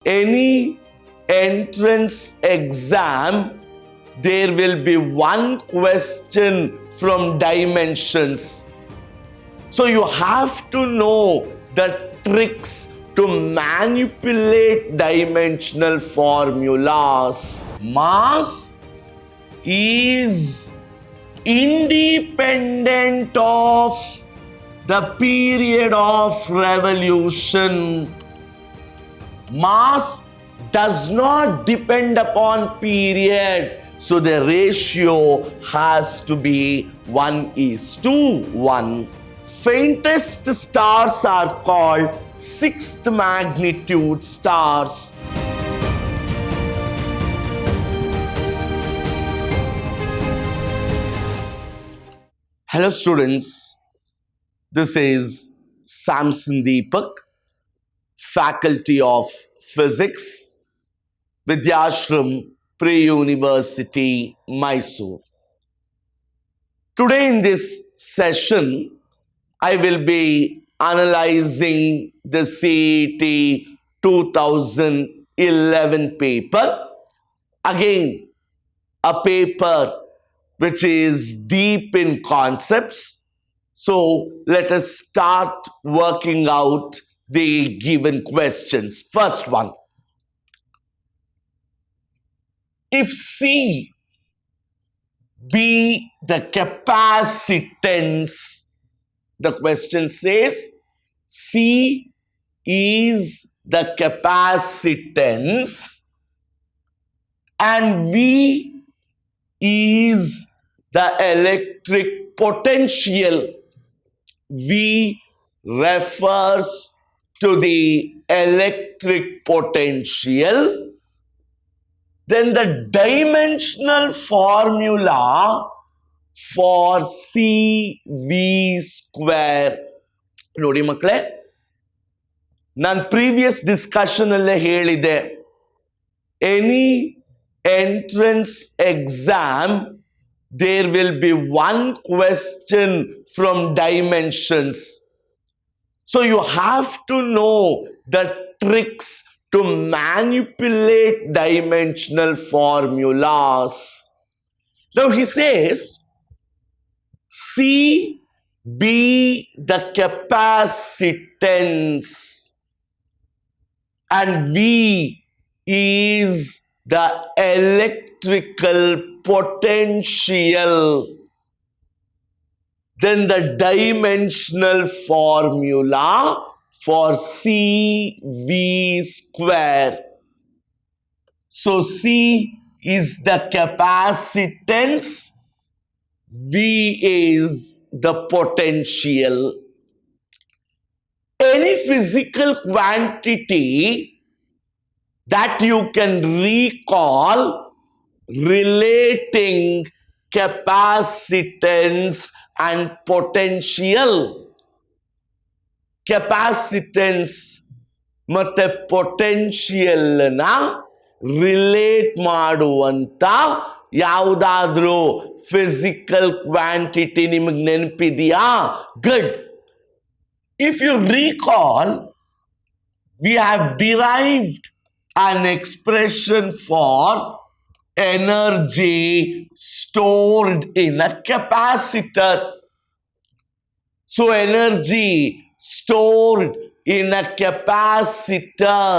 any entrance exam, there will be one question from dimensions. So you have to know the tricks to manipulate dimensional formulas. Mass is independent of the period of revolution. Mass does not depend upon period. So the ratio has to be 1:1. Faintest stars are called sixth magnitude stars. Hello students, this is Samson Deepak, Faculty of Physics, Vidyashram Pre-University, Mysore. Today in this session, I will be analyzing the CET 2011 paper. Again, a paper which is deep in concepts. So let us start working out the given questions. First one. If C be the capacitance, the question says C is the capacitance and V is the electric potential. V refers to the electric potential. Then the dimensional formula for CV square. ನೋಡಿ ಮಕ್ಕಳೇ, ನಾನು previous discussion ಅಲ್ಲೇ ಹೇಳಿದೆ, any entrance exam, there will be one question from dimensions. So you have to know the tricks to manipulate dimensional formulas. Now he says, C be the capacitance and V is the electrical potential. Then the dimensional formula for CV square. So C is the capacitance, V is the potential. Any physical quantity that you can recall relating capacitance and potential. Capacitance ಮತ್ತೆ potential ನ relate ಮಾಡುವಂತ ಯಾವುದಾದ್ರೂ physical quantity ನಿಮಗೆ ನೆನಪಿದೆಯಾ? Good. If you recall, we have derived an expression for energy stored in a capacitor. So energy stored in a capacitor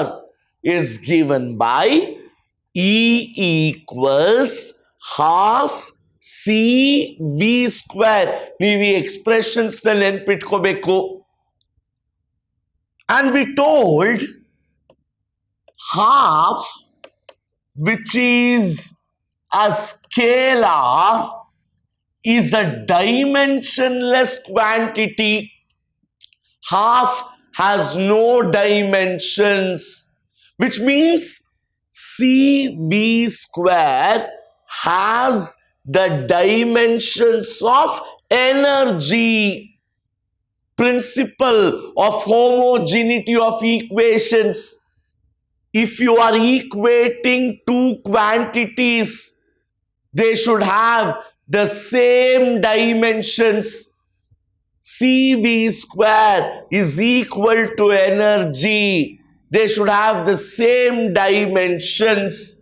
is given by E equals half CV square. ನೀವು ಈ expressions ನೆನ್ಪಿಟ್ಕೋಬೇಕು. And we told half, which is a scalar, is a dimensionless quantity. Half has no dimensions, which means CV square has the dimensions of energy. Principle of homogeneity of equations. If you are equating two quantities, they should have the same dimensions. CV square is equal to energy They should have the same dimensions,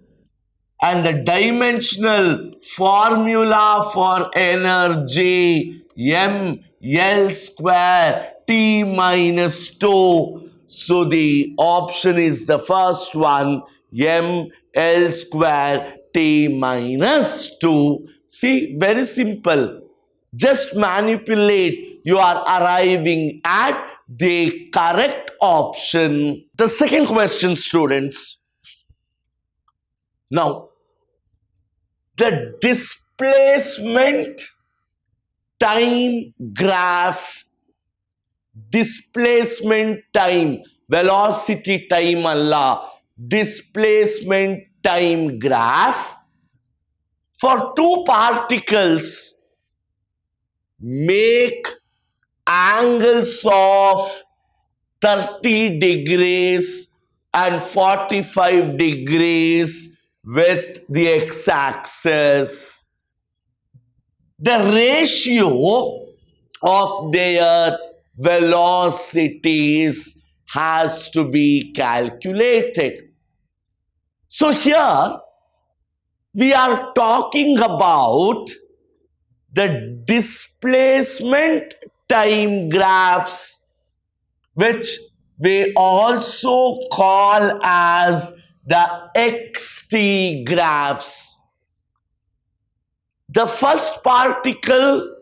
and the dimensional formula for energy ml square T minus 2. So the option is the first one, ml square T minus 2. See, very simple. Just manipulate, you are arriving at the correct option. The second question, students. Now, the displacement time graph, displacement time, velocity time alla, displacement time graph for two particles make angles of 30 degrees and 45 degrees with the x-axis. The ratio of their velocities has to be calculated. So here we are talking about the displacement time graphs, which we also call as the xt graphs. The first particle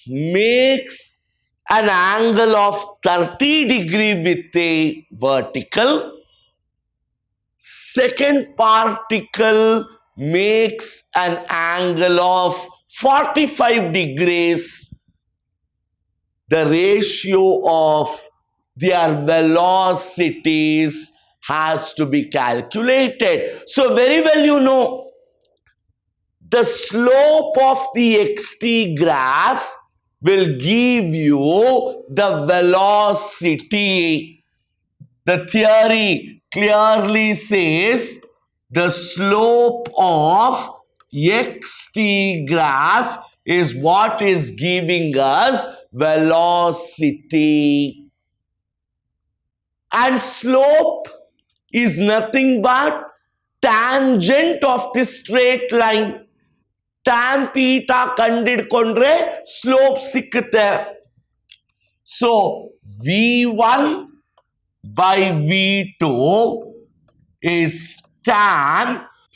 makes an angle of 30 degree with a vertical. Second particle makes an angle of 45 degrees. The ratio of their velocities has to be calculated. So very well you know, the slope of the xt graph will give you the velocity. The theory clearly says the slope of xt graph is what is giving us velocity. And slope is nothing but tangent of the straight line. Tan theta ಕಂಡಿಡ್ಕೊಂಡ್ರೆ slope ಸಿಕ್ಕುತ್ತೆ. So V1 by V2 is tan,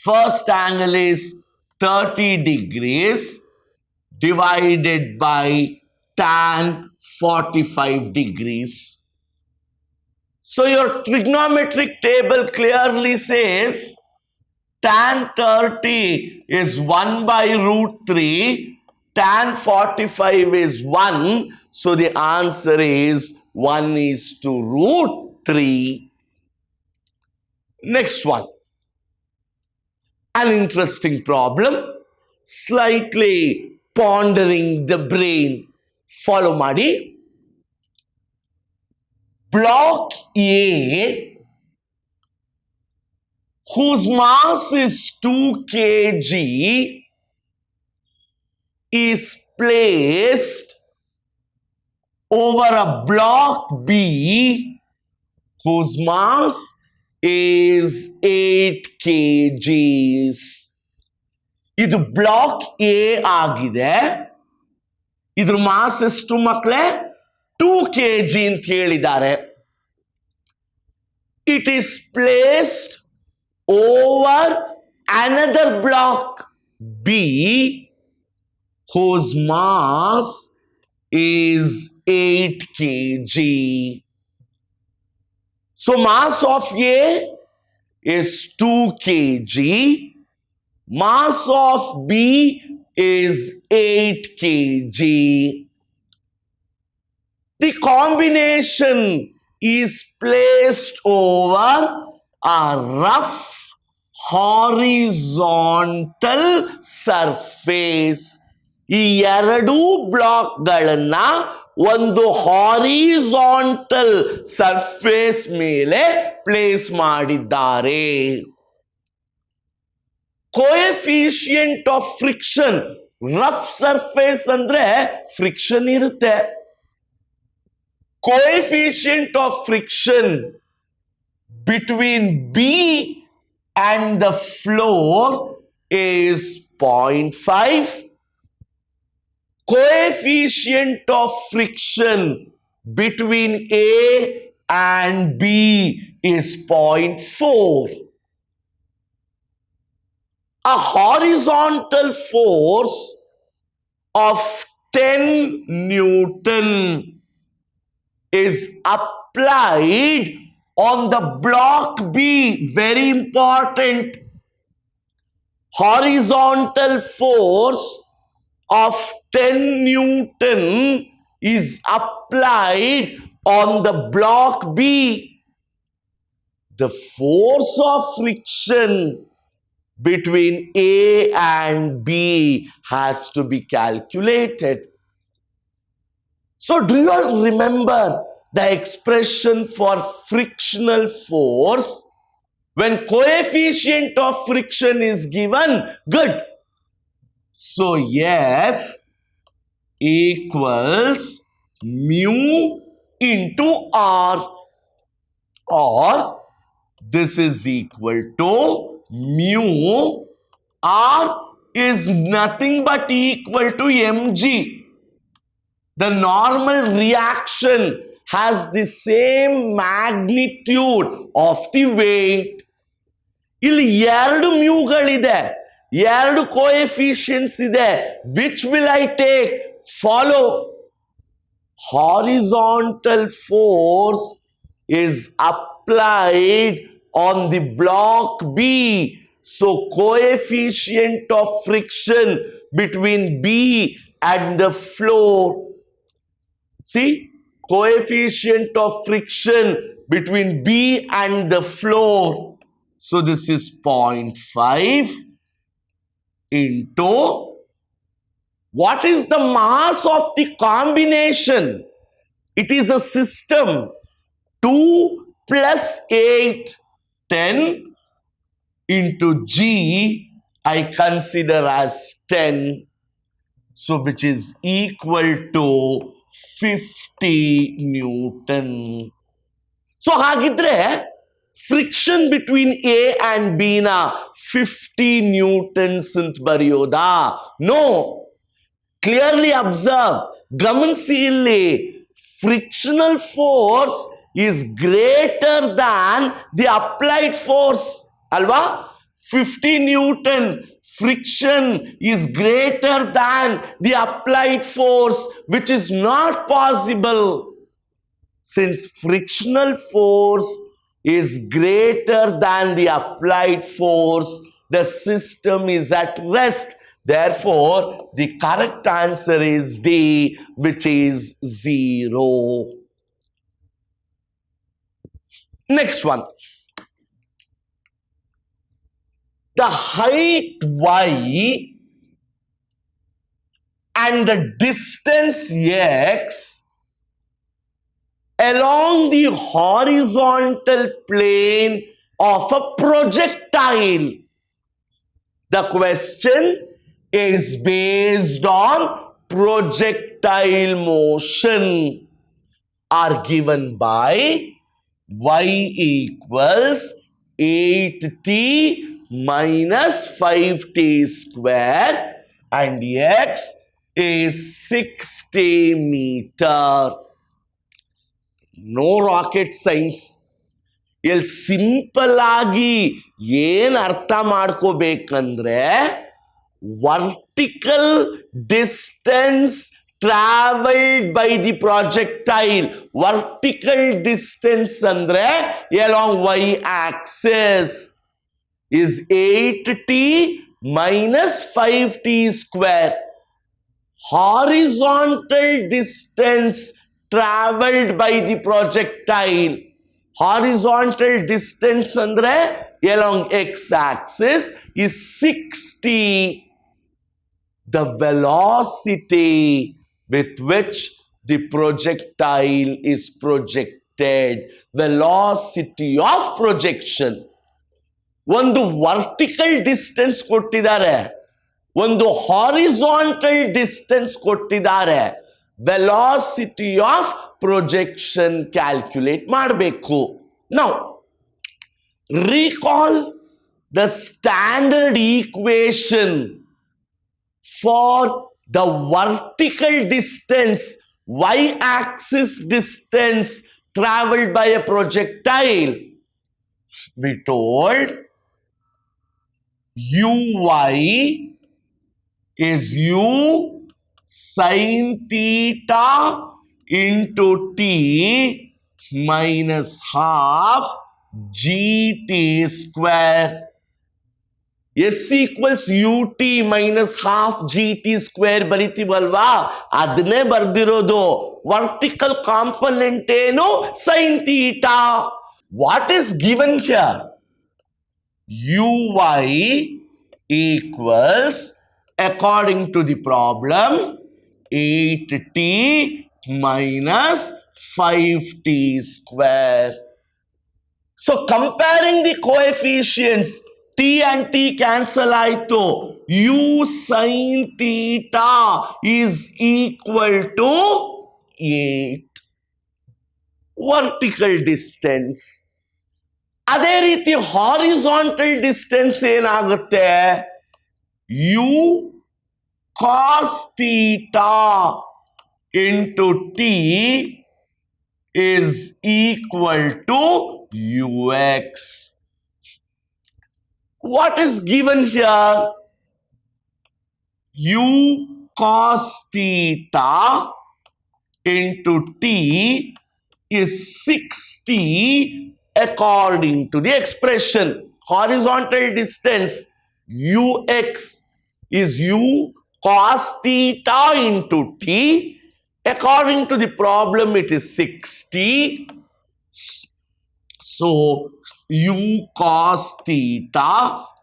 first angle is 30 degrees divided by tan 45 degrees. So your trigonometric table clearly says tan 30 is 1 by root 3, tan 45 is 1, so the answer is 1 is to root 3. Next one. An interesting problem, slightly pondering the brain. Follow Madi. Block A, whose mass is 2 kg, is placed over a block B, whose mass is 8 kgs. ಇದು block A ಆಗಿದೆ. ಇದ್ರ mass ಎಷ್ಟು ಮಕ್ಕಳೇ? 2 kg ಅಂತ ಹೇಳಿದ್ದಾರೆ. It is placed over another block B, whose mass is 8 kg. So mass of A is 2 kg, mass of B is 8 kg. The combination is placed over a rough horizontal surface. ಈ ಎರಡೂ ಬ್ಲಾಕ್ಗಳನ್ನ ಒಂದು horizontal surface ಮೇಲೆ place ಮಾಡಿದ್ದಾರೆ. Coefficient of friction, rough surface ಅಂದ್ರೆ friction ಇರುತ್ತೆ. Coefficient of friction between B and the floor is 0.5. Coefficient of friction between A and B is 0.4. A horizontal force of 10 Newton is applied on the block B. Very important. Horizontal force of 10 Newton is applied on the block B. The force of friction between A and B has to be calculated. So do you all remember the expression for frictional force? When coefficient of friction is given, good. So F equals mu into R, or this is equal to mu. R is nothing but equal to mg. The normal reaction has the same magnitude of the weight. ಇಲ್ಲಿ ಎರಡು ಮ್ಯೂಗಳಿದೆ, ಎರಡು coefficients ಇದೆ. Which will I take? Follow. Horizontal force is applied on the block B. So coefficient of friction between B and the floor. See, coefficient of friction between B and the floor. So this is 0.5 into, what is the mass of the combination? It is a system. 2 plus 8, 10 into G I consider as 10. So which is equal to 50 Newton. So hagidre friction between A and B na 50 newtons ant bariyoda? No. Clearly observe. Gamansi illi. Frictional force is greater than the applied force. Alva? 50 Newton friction is greater than the applied force, which is not possible. Since frictional force is greater than the applied force, the system is at rest. Therefore, the correct answer is D, which is 0. Next one. The height y and the distance x along the horizontal plane of a projectile. The question is based on projectile motion, are given by y equals 8t minus 5t square and x is 60 meter. No rocket science. ಇಲ್ಲಿ simple ಆಗಿ ಏನ್ ಅರ್ಥ ಮಾಡ್ಕೋಬೇಕಂದ್ರೆ, vertical distance travelled by the projectile. Vertical distance ಅಂದ್ರೆ along y axis is 8t minus 5t square. Horizontal distance traveled by the projectile. Horizontal distance andre along x-axis is 60. The velocity with which the projectile is projected. Velocity of projection. ಒಂದು vertical distance ಕೊಟ್ಟಿದ್ದಾರೆ, ಒಂದು horizontal distance ಕೊಟ್ಟಿದ್ದಾರೆ. Velocity of projection calculate ಮಾಡಬೇಕು. Now Recall the standard equation for the vertical distance, y-axis distance traveled by a projectile. We told uy is u sin theta into t minus half gt square. S equals ut minus half gt square ಬರಿತೀವಲ್ವಾ, ಅದನ್ನೇ ಬರ್ದಿರೋದು. Vertical component ಏನು? sin theta. What is given here? uy equals, according to the problem, 8t minus 5t square. So comparing the coefficients, t and t cancel ಆಯ್ತು. u sin theta is equal to 8. Vertical distance. ಅದೇ ರೀತಿ horizontal distance ಏನಾಗುತ್ತೆ? u cos theta into t is equal to ux. What is given here? u cos theta into t is 60 according to the expression. Horizontal distance ux is u cos theta into t. According to the problem, it is 60. So u cos theta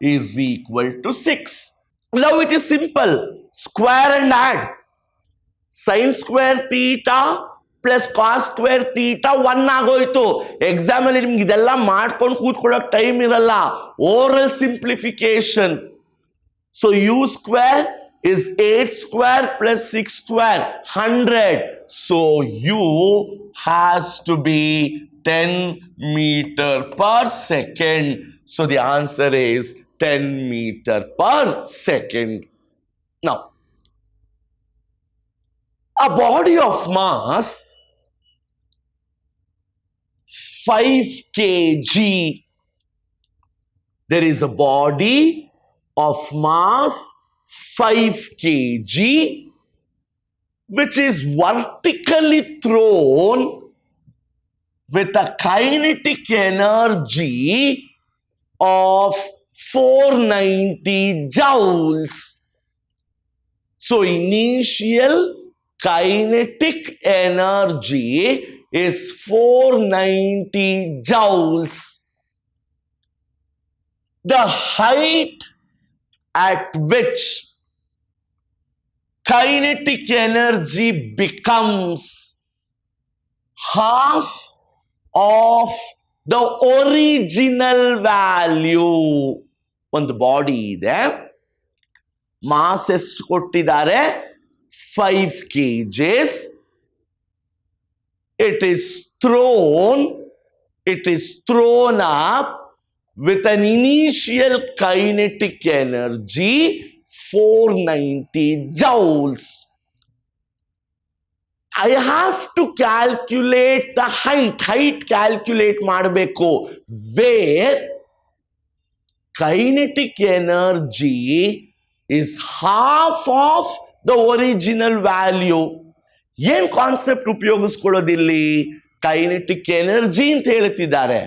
is equal to 6. Now it is simple. Square and add. Sin square theta plus cos square theta 1 ಆಗೋಯ್ತು. Exam ಅಲ್ಲಿ ನಿಮ್ಗೆ ಇದೆಲ್ಲ ಮಾಡ್ಕೊಂಡು ಕೂತ್ಕೊಳ್ಳೋಕೆ time ಇರಲ್ಲ. Oral simplification. So u square is 8 square plus 6 square, 100. So u has to be 10 meter per second. So the answer is 10 meter per second. Now, a body of mass 5 kg. There is a body of mass 5 kg which is vertically thrown with a kinetic energy of 490 joules. So initial kinetic energy is 490 joules. The height at which kinetic energy becomes half of the original value. ಒಂದು body ಇದೆ, mass ಎಷ್ಟು ಕೊಟ್ಟಿದ್ದಾರೆ? 5 kgs. It is thrown up with an initial kinetic energy 490 joules. I have to calculate the height. Height calculate ಮಾಡಬೇಕು. Where kinetic energy is half of the original value. ಏನ್ concept ಉಪಯೋಗಿಸ್ಕೊಳ್ಳೋದಿಲ್ಲಿ? Kinetic energy ಅಂತ ಹೇಳ್ತಿದ್ದಾರೆ,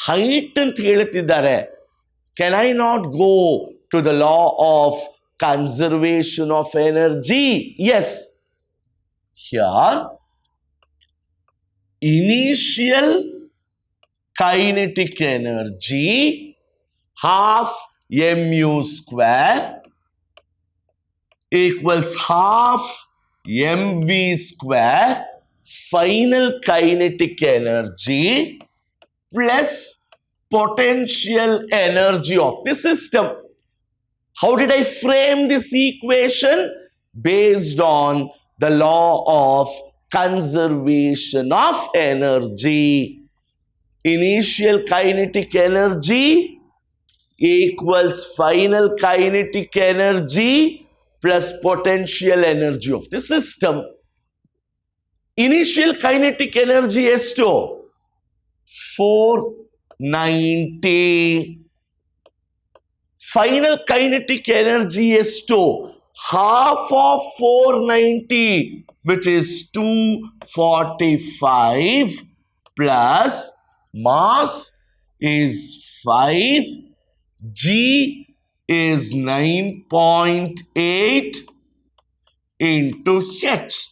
height ಅಂತ ಹೇಳ್ತಿದ್ದಾರೆ. Can I not go to the law of conservation of energy? Yes. Here, initial kinetic energy half mu square equals half mv square final kinetic energy plus potential energy of the system. How did I frame this equation? Based on the law of conservation of energy. initial kinetic energy equals final kinetic energy plus potential energy of the system. Initial kinetic energy ಎಷ್ಟು 490. Final kinetic energy ಎಷ್ಟು half of 490, which is 245, plus mass is 5, g is 9.8 into h.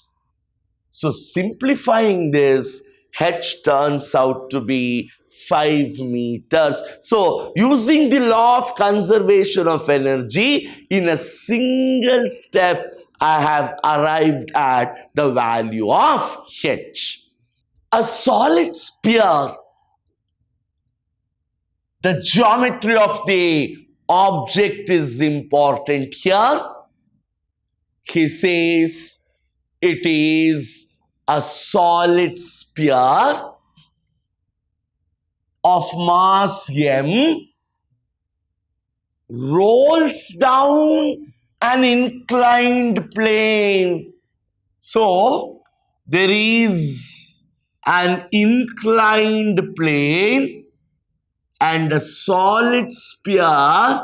So simplifying this, h turns out to be 5 meters. So using the law of conservation of energy, in a single step, I have arrived at the value of h. A solid sphere, the geometry of the object is important here. He says it is a solid sphere of mass m, rolls down an inclined plane. So there is an inclined plane and a solid sphere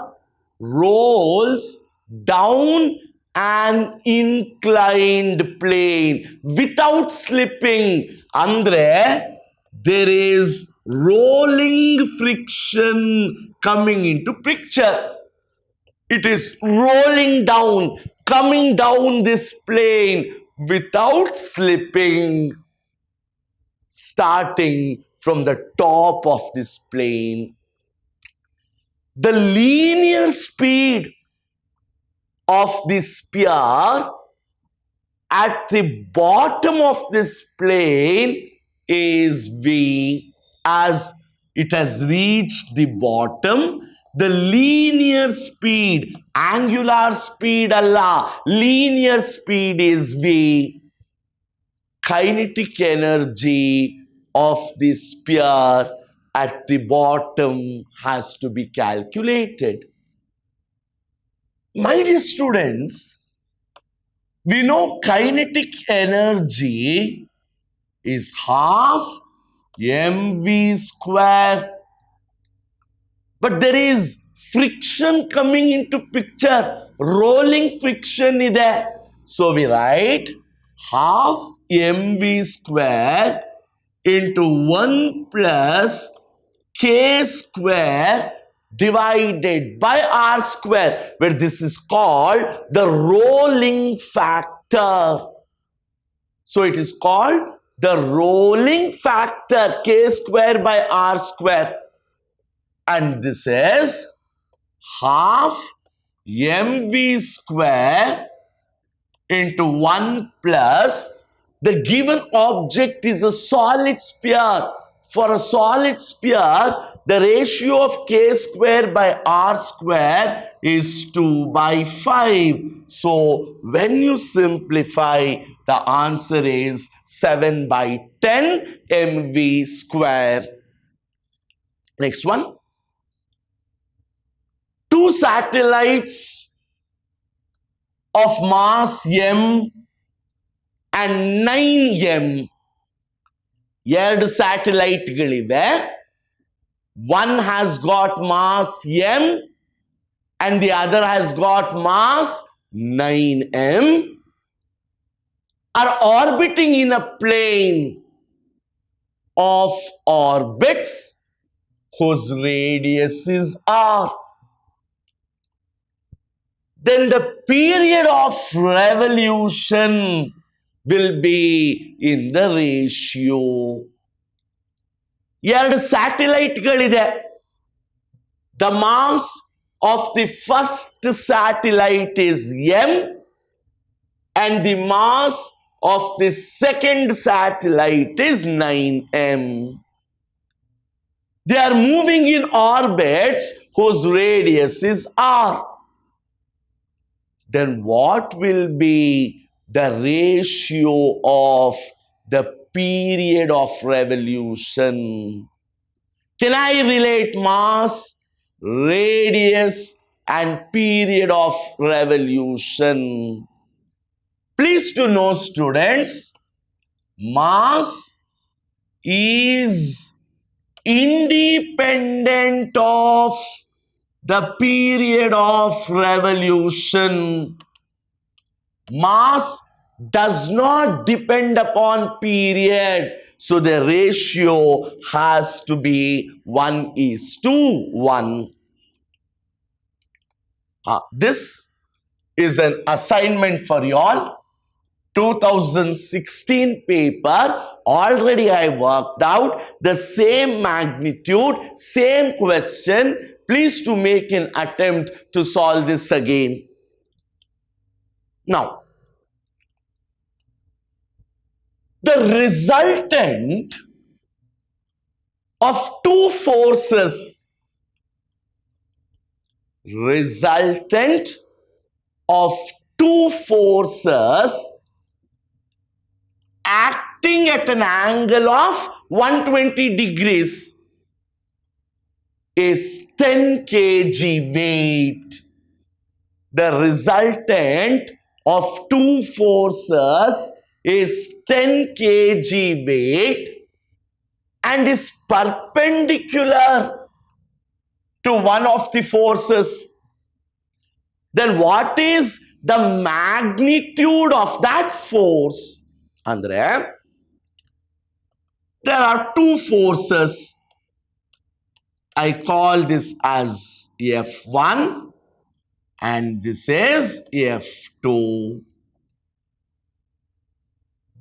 rolls down an inclined plane without slipping. Andre, there is rolling friction coming into picture. It is rolling down, coming down this plane without slipping, starting from the top of this plane. The linear speed of the sphere at the bottom of this plane is v. As it has reached the bottom, the linear speed, angular speed Allah, linear speed is v. Kinetic energy of the sphere at the bottom has to be calculated. My dear students, we know kinetic energy is half mv square, but there is friction coming into picture, rolling friction is there. So we write half mv square into 1 plus k square divided by r square, where this is called the rolling factor. So it is called the rolling factor, k square by r square. And this is half mv square into 1 plus, the given object is a solid sphere. For a solid sphere, the ratio of k square by r square is 2 by 5. So when you simplify, the answer is 7 by 10 mv square. Next one. Two satellites of mass m and 9m. ಎರಡು ಸ್ಯಾಟಲೈಟ್ಗಳಿವೆ. One has got mass m and the other has got mass 9m, are orbiting in a plane of orbits whose radius is r. Then the period of revolution will be in the ratio. ಎರಡು ಸ್ಯಾಟಲೈಟ್ಗಳಿದೆ. The mass of the first satellite is m and the mass of the second satellite is 9m. They are moving in orbits whose radius is r. Then what will be the ratio of the period of revolution? Can I relate mass, radius, and period of revolution? Please to know, students, mass is independent of the period of revolution. Mass does not depend upon period. So the ratio has to be 1:1. This is an assignment for you all. 2016 paper. Already I worked out the same magnitude, same question. Please to make an attempt to solve this again. Now, the resultant of two forces, acting at an angle of 120 degrees is 10 kg weight. The resultant of two forces is 10 kg weight and is perpendicular to one of the forces. Then what is the magnitude of that force? Andre, there are two forces. I call this as F1 and this is F2.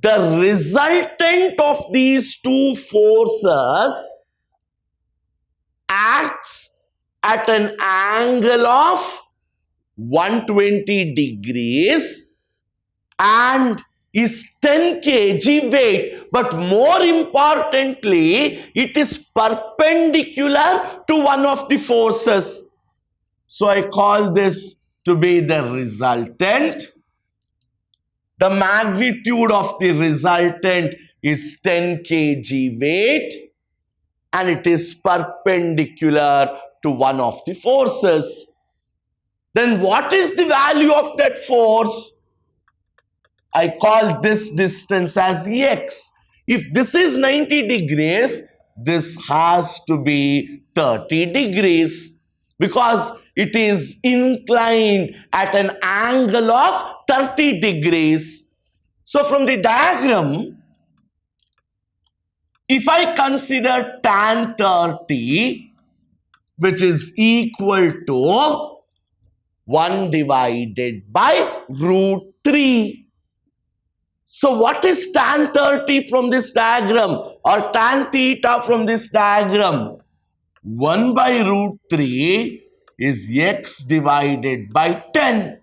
The resultant of these two forces acts at an angle of 120 degrees and is 10 kg weight, but more importantly, it is perpendicular to one of the forces. So I call this to be the resultant. The magnitude of the resultant is 10 kg weight and it is perpendicular to one of the forces. Then what is the value of that force? I call this distance as x. If this is 90 degrees, this has to be 30 degrees because it is inclined at an angle of 30 degrees. So from the diagram, if I consider tan 30, which is equal to 1 divided by root 3. So what is tan 30 from this diagram or tan theta from this diagram? 1 by root 3 is x divided by 10.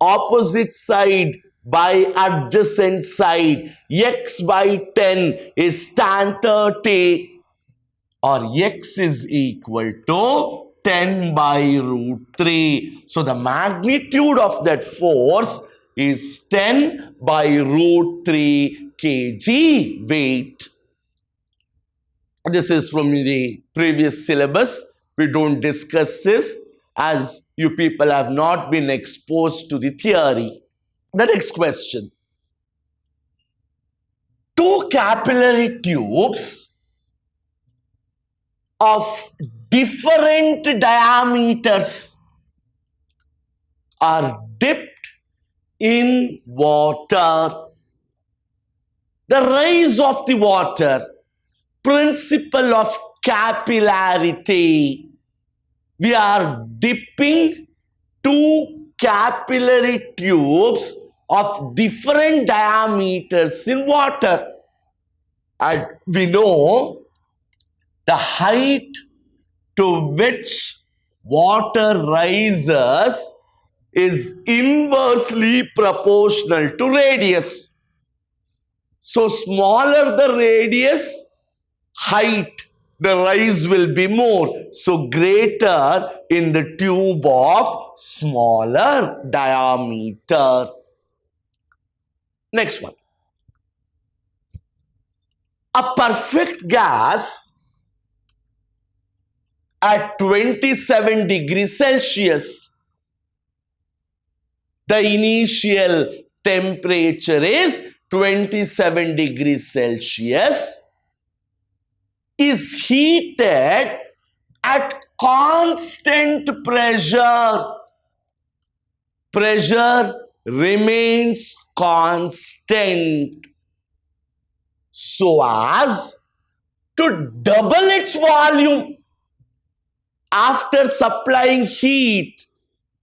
Opposite side by adjacent side. X by 10 is tan 30 or x is equal to 10 by root 3. So the magnitude of that force is 10 by root 3 kg weight. This is from the previous syllabus. We don't discuss this as you people have not been exposed to the theory. The next question. Two capillary tubes of different diameters are dipped in water. The rise of the water, principle of capillarity. We are dipping two capillary tubes of different diameters in water. And we know the height to which water rises is inversely proportional to radius. So smaller the radius, height, the rise will be more. So greater in the tube of smaller diameter. Next one. A perfect gas at 27 degrees Celsius. The initial temperature is 27 degrees Celsius, is heated at constant pressure. Pressure remains constant so as to double its volume. After supplying heat,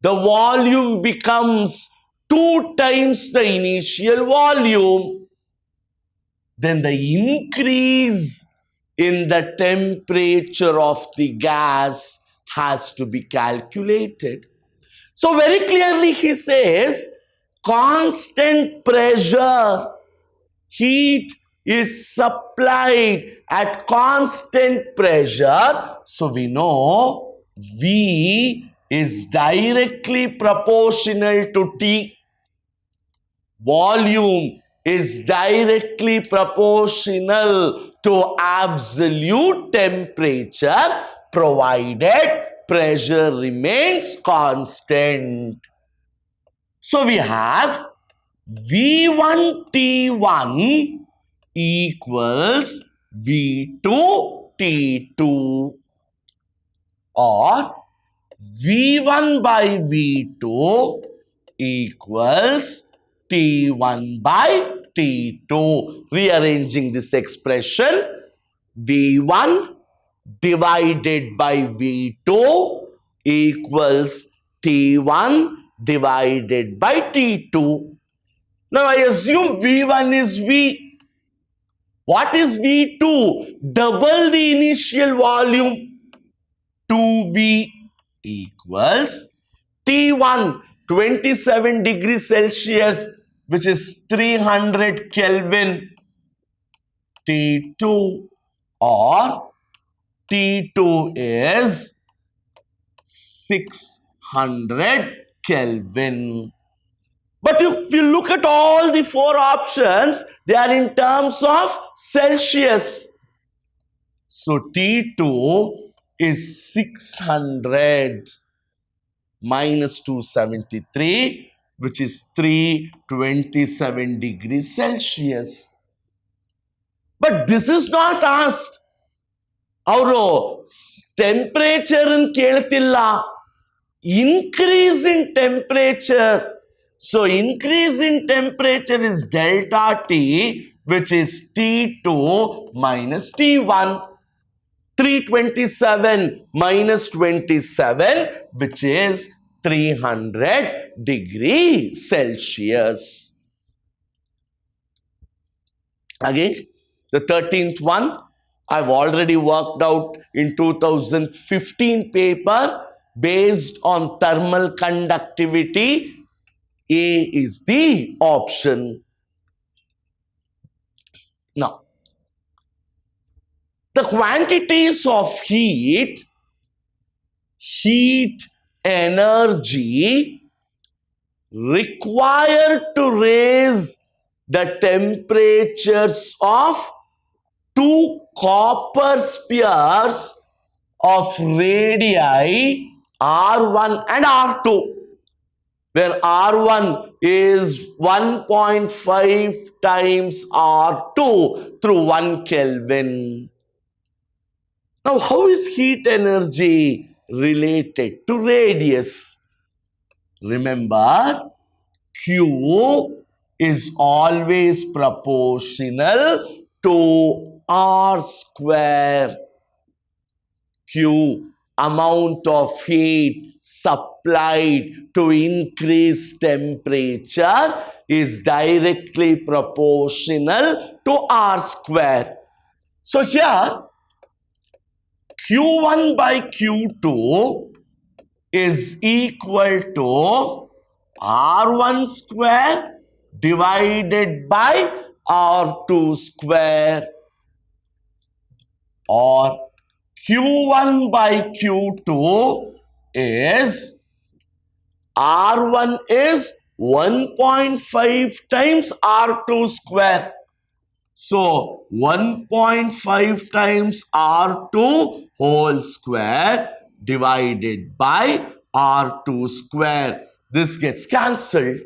the volume becomes 2 times the initial volume. Then the increase in the temperature of the gas has to be calculated. So very clearly he says constant pressure, heat is supplied at constant pressure. So we know V is directly proportional to T. Volume is directly proportional to absolute temperature provided pressure remains constant. So we have V1 T1 equals V2 T2, or V1 by V2 equals T1 by T2. Rearranging this expression, V1 divided by V2 equals T1 divided by T2. Now I assume V1 is V. What is V2? Double the initial volume. 2V equals T1, 27 degrees Celsius, which is 300 Kelvin. T2, or T2 is 600 Kelvin. But if you look at all the 4 options, they are in terms of Celsius. So T2 is 600 minus 273, which is 327 degrees Celsius. But this is not asked. Our temperature in keltilla, increase in temperature. So increase in temperature is delta T, which is T2 minus T1. 327 minus 27, which is 300 degrees Celsius. Again, the 13th one, I've already worked out in 2015 paper based on thermal conductivity. A is the option. Now, the quantities of heat energy required to raise the temperatures of 2 copper spheres of radii R1 and R2, where R1 is 1.5 times R2 through 1 Kelvin. Now, how is heat energy related to radius? Remember, Q is always proportional to R square. Q, amount of heat supplied to increase temperature, is directly proportional to R square. So here, Q1 by Q2 is equal to R1 square divided by R2 square, or Q1 by Q2 is R1 is 1.5 times R2 square. So 1.5 times R2 whole square divided by R2 square. This gets cancelled.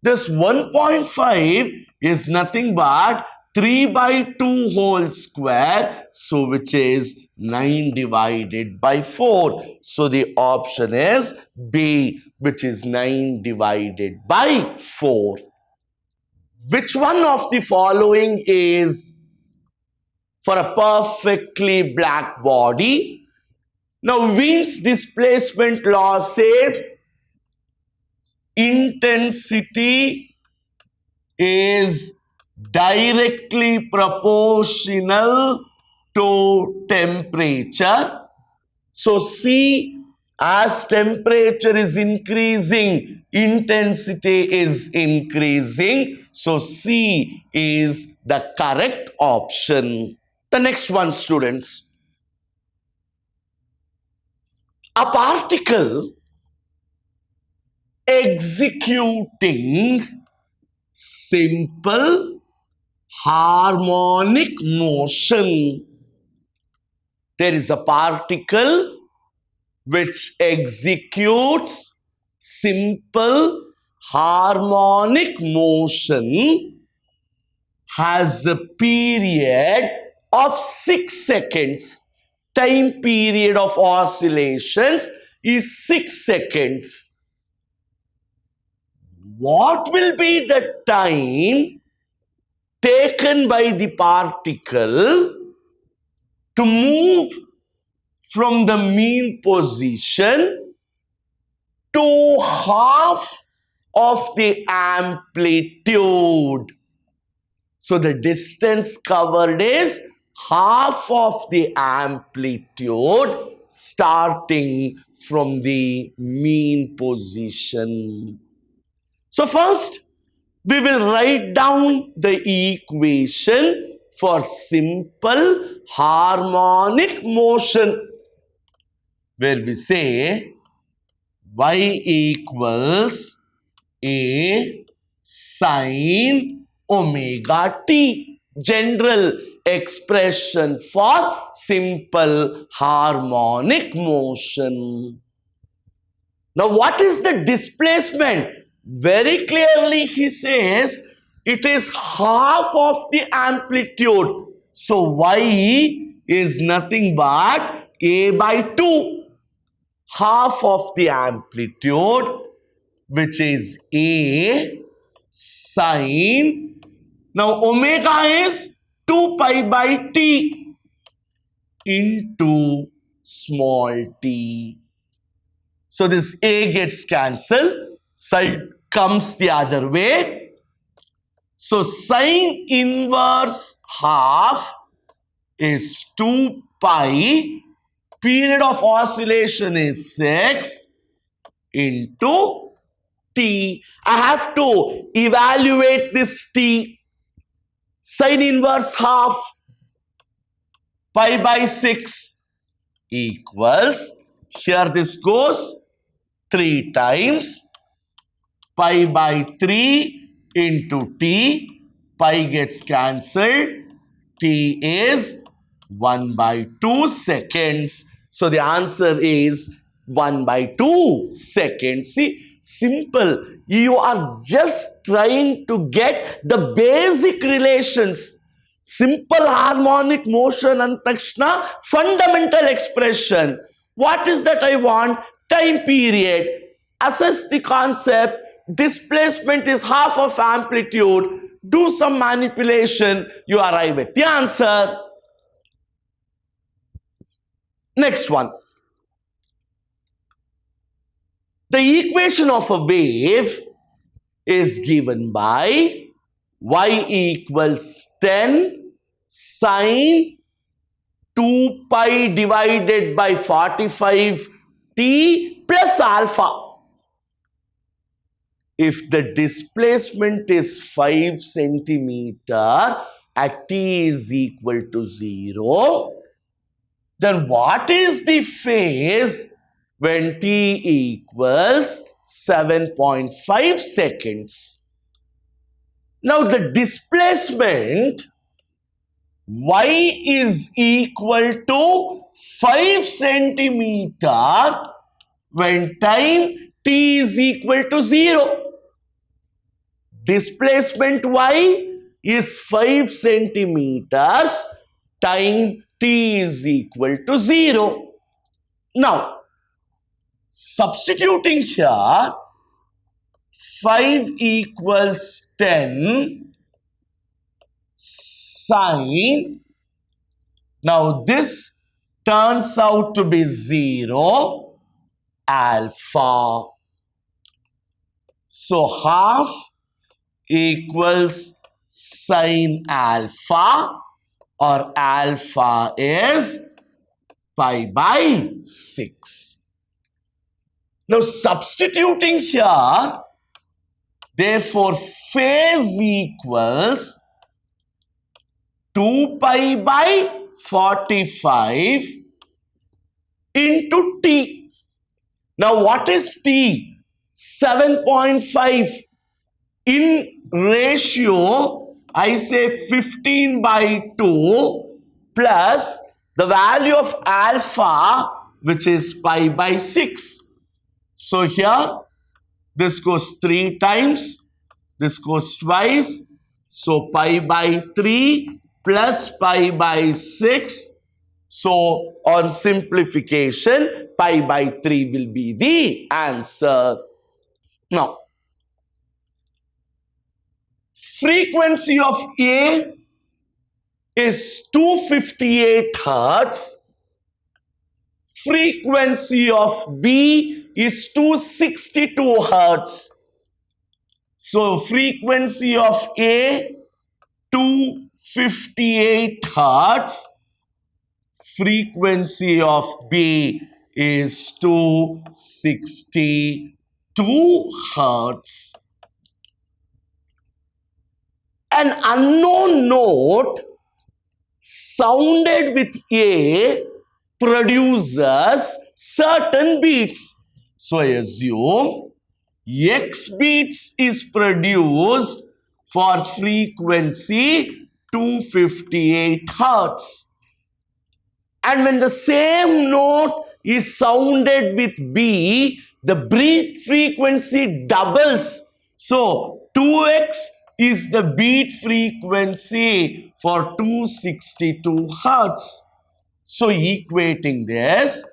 This 1.5 is nothing but 3 by 2 whole square, so which is 9 divided by 4. So the option is B, which is 9 divided by 4. Which one of the following is for a perfectly black body? Now, Wien's displacement law says intensity is directly proportional to temperature. So C, as temperature is increasing, intensity is increasing. So C is the correct option. The next one, students. A particle executing simple harmonic motion. There is a particle which executes simple harmonic motion, has a period of 6 seconds. Time period of oscillations is 6 seconds. What will be the time taken by the particle to move from the mean position to half of the amplitude? So the distance covered is half of the amplitude starting from the mean position. So first, we will write down the equation for simple harmonic motion, where we say y equals a sine omega t, general expression for simple harmonic motion. Now, what is the displacement? Very clearly he says it is half of the amplitude. So y is nothing but a by 2, half of the amplitude, which is a sine. Now omega is 2 pi by t into small t. So this a gets cancelled, sine comes the other way. So sine inverse half is 2 pi, period of oscillation is 6 into t. I have to evaluate this t. Sine inverse half pi by 6 equals, here this goes 3 times pi by 3 into t, pi gets cancelled, t is 1 by 2 seconds. So the answer is 1 by 2 seconds. See, simple. You are just trying to get the basic relations. Simple harmonic motion and takshna, fundamental expression. What is that I want? Time period. Assess the concept. Displacement is half of amplitude. Do some manipulation. You arrive at the answer. Next one. The equation of a wave is given by y equals 10 sine 2 pi divided by 45 t plus alpha. If the displacement is 5 centimeter at t is equal to 0, then what is the phase when t equals 7.5 seconds? Now the displacement y is equal to 5 centimeter when time t is equal to 0. Displacement y is 5 centimeters, time t is equal to 0. Now, substituting here, 5 equals 10 sine. Now, this turns out to be 0 alpha. So, half equals sine alpha, or alpha is pi by 6. Now substituting here, therefore phase equals 2 pi by 45 into t. Now what is t? 7.5. In ratio, I say 15 by 2 plus the value of alpha, which is pi by 6. So here, this goes 3 times, this goes twice. So pi by 3 plus pi by 6. So on simplification, pi by 3 will be the answer. Now, frequency of A is 258 hertz. Frequency of B is 262 hertz. So frequency of A 258 hertz. Frequency of B is 262 hertz. An unknown note sounded with A produces certain beats. So I assume X beats is produced for frequency 258 hertz. And when the same note is sounded with B, the beat frequency doubles. So 2x is the beat frequency for 262 hertz. So equating this,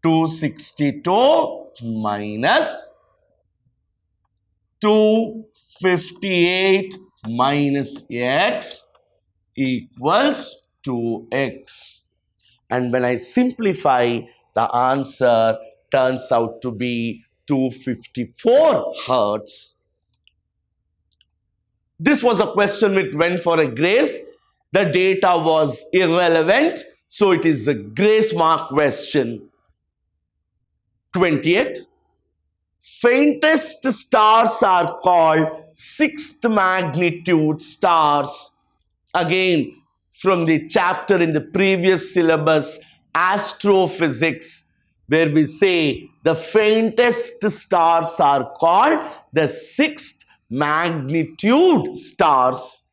262 minus 258 minus x equals 2x. And when I simplify, the answer turns out to be 254 hertz. This was a question which went for a grace. The data was irrelevant, so it is a grace mark question. 20th. Faintest stars are called sixth magnitude stars. Again, from the chapter in the previous syllabus, astrophysics, where we say the faintest stars are called the sixth magnitude stars.